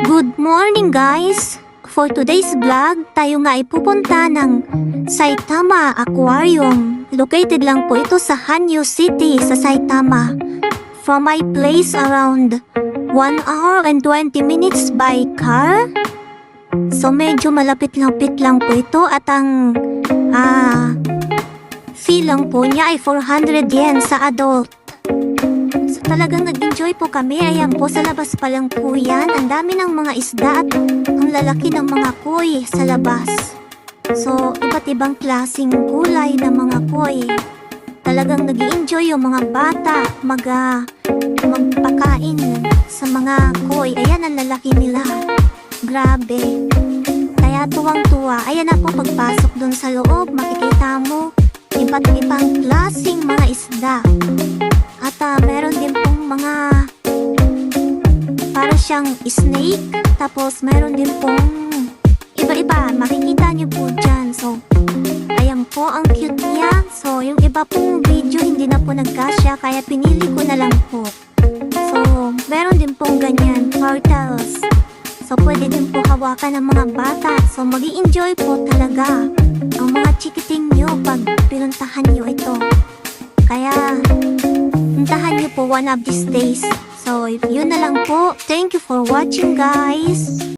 Good morning guys! For today's vlog, tayo nga ay pupunta ng Saitama Aquarium. Located lang po ito sa Hanyu City sa Saitama. From my place around 1 hour and 20 minutes by car. So medyo malapit-lapit lang po ito at ang fee lang po niya ay 400 yen sa adult. So talagang nag-enjoy po kami. Ayan po, sa labas pa lang po yan. Ang dami ng mga isda at ang lalaki ng mga koi sa labas. So iba't ibang klaseng kulay ng mga koi. Talagang nag-enjoy yung mga bata magpakain sa mga koi. Ayan ang lalaki nila. Grabe. Kaya tuwang-tuwa. Ayan na po, pagpasok dun sa loob, makikita mo iba't ibang klaseng mga isda. At meron din pong mga para siyang snake. Tapos meron din pong iba-iba. Makikita niyo po dyan. So, ayan po, ang cute niya. So, yung iba pong video hindi na po nagkasya, kaya pinili ko na lang po. So, meron din pong ganyan, turtles. So, pwede din po hawakan ng mga bata. So, mag-i-enjoy po talaga ang mga chikiting nyo pag pinuntahan nyo ito. Kaya, puntahan nyo po one of these days. So, yun na lang po. Thank you for watching guys.